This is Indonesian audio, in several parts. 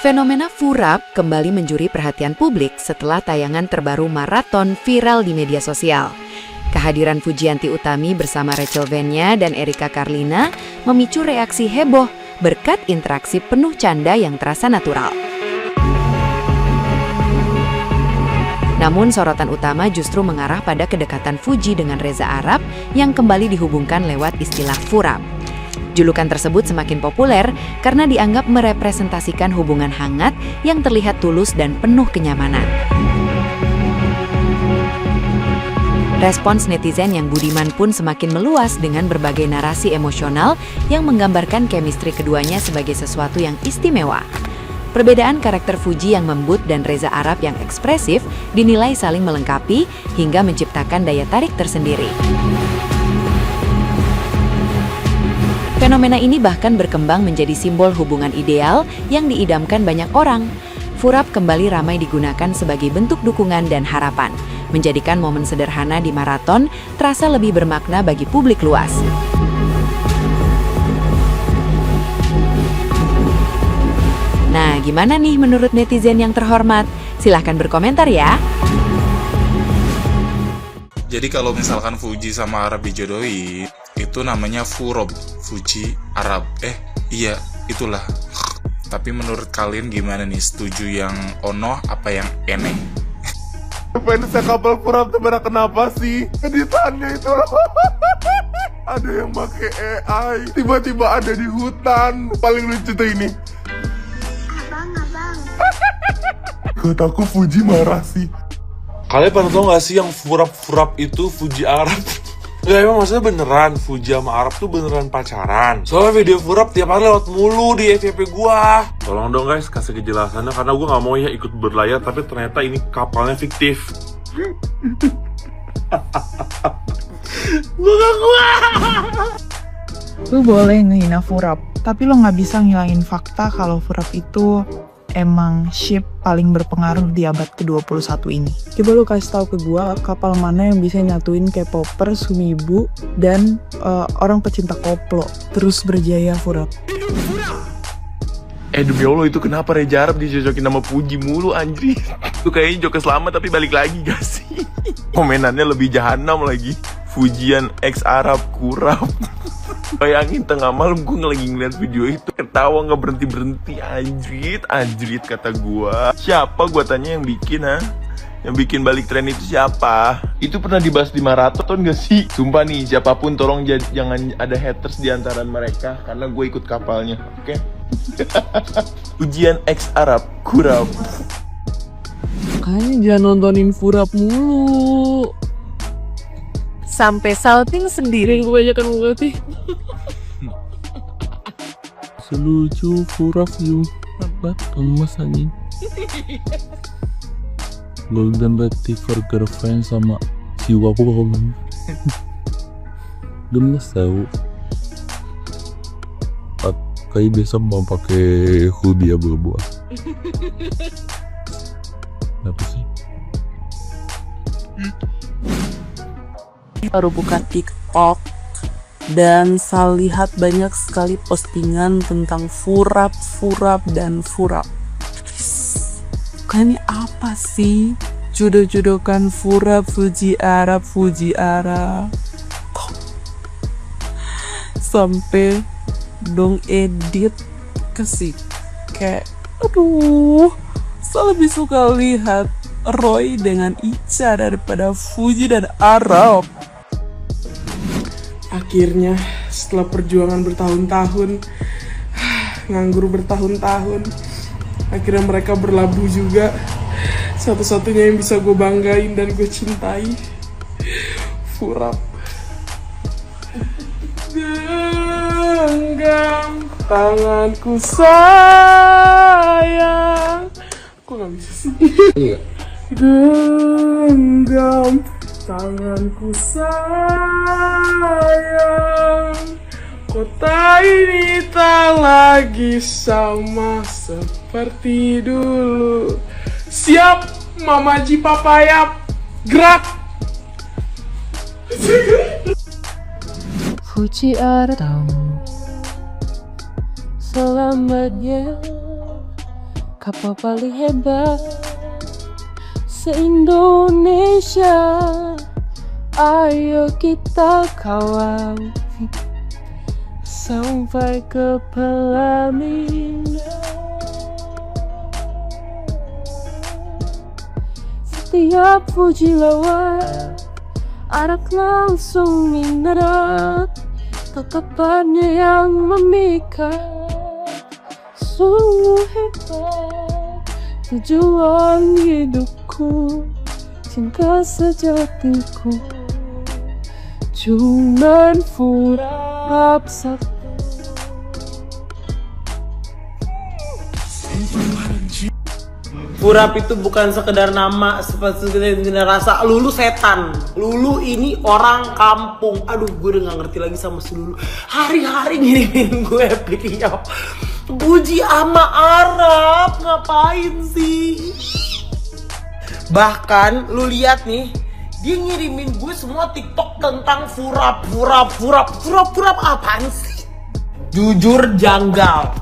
Fenomena Furap kembali mencuri perhatian publik setelah tayangan terbaru maraton viral di media sosial. Kehadiran Fujianti Utami bersama Rachel Venya dan Erika Carlina memicu reaksi heboh berkat interaksi penuh canda yang terasa natural. Namun sorotan utama justru mengarah pada kedekatan Fuji dengan Reza Arab yang kembali dihubungkan lewat istilah Furap. Julukan tersebut semakin populer karena dianggap merepresentasikan hubungan hangat yang terlihat tulus dan penuh kenyamanan. Respons netizen yang budiman pun semakin meluas dengan berbagai narasi emosional yang menggambarkan chemistry keduanya sebagai sesuatu yang istimewa. Perbedaan karakter Fuji yang lembut dan Reza Arab yang ekspresif dinilai saling melengkapi hingga menciptakan daya tarik tersendiri. Fenomena ini bahkan berkembang menjadi simbol hubungan ideal yang diidamkan banyak orang. Furap kembali ramai digunakan sebagai bentuk dukungan dan harapan, menjadikan momen sederhana di maraton terasa lebih bermakna bagi publik luas. Nah, gimana nih menurut netizen yang terhormat? Silahkan berkomentar ya. Jadi kalau misalkan Fuji sama Arab dijodohin, itu namanya Furop, Fuji Arab. Iya, itulah. Tapi menurut kalian gimana nih? Setuju yang ono apa yang eneh? Fansnya kapal Furap tuh kenapa sih? Editannya itu ada yang pakai AI, tiba-tiba ada di hutan. Paling lucu tuh ini. Gue takut Fuji marah sih. Kalian pernah tau gak sih yang Furap itu Fuji Arab? Ya emang maksudnya beneran Fuji sama Arab tuh beneran pacaran. Soalnya video Furap tiap hari lewat mulu di FYP gua. Tolong dong guys kasih kejelasannya karena gua gak mau ya ikut berlayar tapi ternyata ini kapalnya fiktif. Gua gak kuat. Lu boleh ngehina Furap, tapi lo gak bisa ngilangin fakta kalau Furap itu emang ship paling berpengaruh di abad ke-21 ini. Coba lu kasih tahu ke gua kapal mana yang bisa nyatuin K-popper, sumibu, dan orang pecinta koplo terus berjaya Furap. Demi Allah itu kenapa Reza Arab dicocokin sama Fuji mulu anjir. Itu kayaknya jokes lama tapi balik lagi gak sih? Komenannya lebih jahanam lagi. Fujian X Arab kurap. Bayangin tengah malam gue lagi ngeliat video itu, ketawa gak berhenti-berhenti. Anjrit kata gue. Siapa gue tanya yang bikin Yang bikin balik tren itu siapa? Itu pernah dibahas di maraton gak sih? Sumpah nih, siapapun tolong jangan ada haters di antara mereka karena gue ikut kapalnya, oke? Ujian X Arab kurap. Makanya jangan nontonin Furap mulu. Sampai salting sendiri kebanyakan berarti. Selucu Furap you. Apa? Gemes anjing. Golden Retriever girlfriend sama si Wapo. Gemes tau. Kayak biasa mau pakai hoodie abu-abu. Kenapa sih? Baru buka TikTok dan saya lihat banyak sekali postingan tentang Furap. Ini apa sih? Jodoh-jodohkan Furap, Fuji Arab. Sampai dong edit kasih kayak aduh, saya lebih suka lihat Roy dengan Icha daripada Fuji dan Arab. Akhirnya setelah perjuangan bertahun-tahun, nganggur bertahun-tahun, akhirnya mereka berlabuh juga. Satu-satunya yang bisa gue banggain dan gue cintai, Furap. Genggam tanganku sayang. Kok gak bisa sih? Genggam tanganku sayang. Kota ini tak lagi sama seperti dulu. Siap, Mamaji Papayap, gerak. Fuji Arab, selamat ya kapal paling hebat se-Indonesia. Ayo kita kawal sampai ke pelaminan. Setiap Fuji lewat, anak langsung mendarat. Tatapannya yang memikat, sungguh hebat. Tujuan hidupku, cinta sejatiku, cuman Furap satu. Furap itu bukan sekedar nama, seperti rasa. Lulu setan. Lulu ini orang kampung. Aduh, gue udah gak ngerti lagi sama si Lulu. Hari-hari ngirimin gue video Fuji sama Arab. Ngapain sih? Bahkan lu lihat nih, dia ngirimin gue semua TikTok tentang Furap apaan sih? Jujur janggal.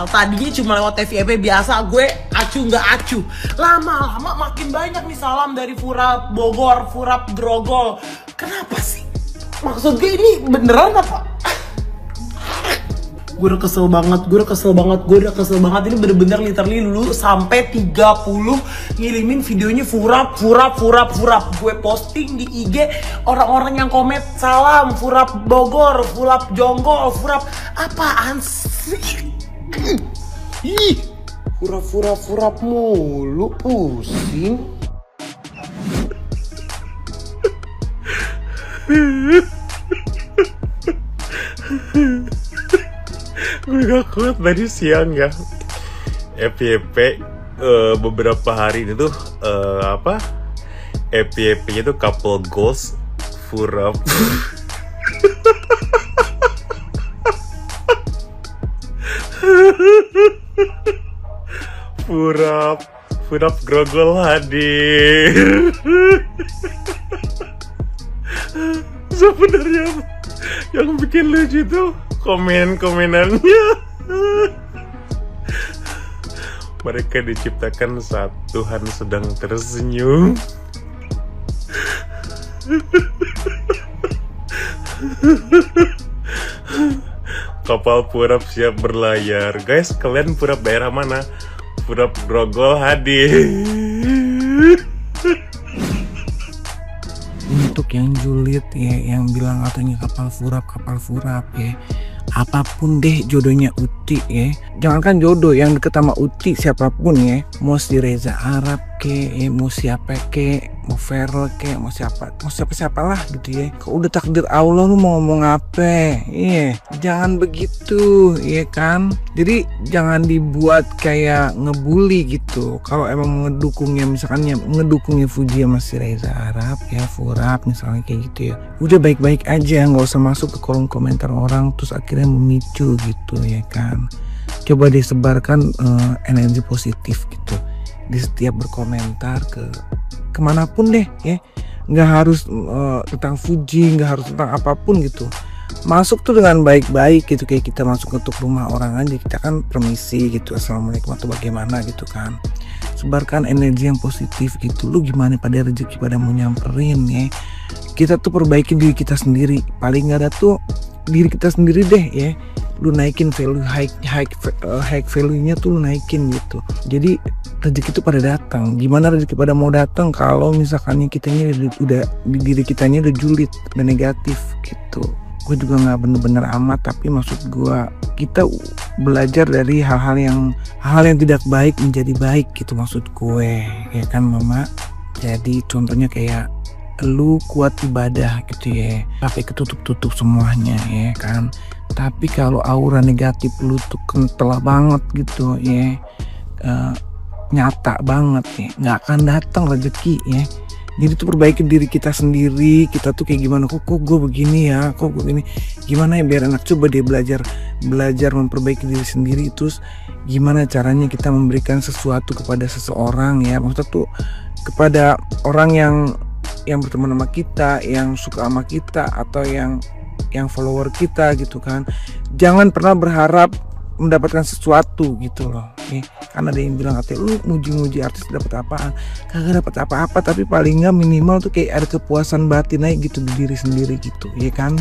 Tadinya cuma lewat FYP biasa, gue acu nggak acu. Lama-lama makin banyak nih salam dari Furap Bogor, Furap Grogol. Kenapa sih? Maksud gue ini beneran apa? Gue udah kesel banget. Ini bener-bener literally dulu sampai 30 ngirimin videonya Furap. Gue posting di IG, orang-orang yang komen salam Furap Bogor, Furap Jonggol, Furap apaan sih? Ih, Furap mulu, pusing. Gue gak kuat tadi siang ya FYP beberapa hari ini tuh FYP-nya tuh couple goals Furap. Furap Grogol hadir. Sebenarnya yang bikin lucu tuh komenannya. Mereka diciptakan saat Tuhan sedang tersenyum. Kapal Furap siap berlayar. Guys, kalian Furap daerah mana? Furap Grogol hadir. Untuk yang julid ya, yang bilang katanya kapal Furap ya, apapun deh jodohnya Uti ya, jangankan jodoh yang deket sama Uti siapapun ya, mau si Reza Arab ke, mau siapa ke, mau Ferrell ke, mau siapa lah gitu ya. Kalau udah takdir Allah lu mau ngomong apa? Iya, jangan begitu ya kan. Jadi jangan dibuat kayak ngebully gitu. Kalau emang ngedukungnya, misalkan ngedukungnya Fuji sama si Reza Arab ya, Furap misalnya kayak gitu ya, udah baik-baik aja, nggak usah masuk ke kolom komentar orang terus akhirnya memicu gitu ya kan. Coba disebarkan energi positif gitu di setiap berkomentar kemanapun deh ya, nggak harus tentang Fuji, nggak harus tentang apapun gitu. Masuk tuh dengan baik-baik gitu, kayak kita masuk ke rumah orang aja, kita kan permisi gitu, assalamualaikum atau bagaimana gitu kan. Sebarkan energi yang positif gitu. Lu gimana pada rezeki pada mau nyamperin ya, kita tuh perbaiki diri kita sendiri, paling nggak ada tuh diri kita sendiri deh ya. Lu naikin value high value-nya tuh lu naikin gitu. Jadi rezeki itu pada datang. Gimana rezeki pada mau datang kalau misalkannya kitanya udah diri kitanya udah julid, udah negatif gitu. Gue juga nggak bener-bener amat, tapi maksud gue kita belajar dari hal-hal yang tidak baik menjadi baik gitu maksud gue ya kan Mama. Jadi contohnya kayak lu kuat ibadah gitu ya, tapi ketutup semuanya ya kan. Tapi kalau aura negatif lu tuh kental banget gitu ya, nyata banget ya, nggak akan datang rezeki ya. Jadi tuh perbaiki diri kita sendiri, kita tuh kayak gimana, kok gue begini ya, kok gue begini, gimana ya biar enak. Coba dia belajar memperbaiki diri sendiri, terus gimana caranya kita memberikan sesuatu kepada seseorang ya, maksudnya tuh kepada orang yang berteman sama kita, yang suka sama kita, atau yang follower kita gitu kan. Jangan pernah berharap mendapatkan sesuatu gitu loh. Kan ada yang bilang katanya lu muji-muji artis dapat apaan? Kagak dapat apa-apa, tapi paling nggak minimal tuh kayak ada kepuasan batin aja gitu di diri sendiri gitu, ya kan?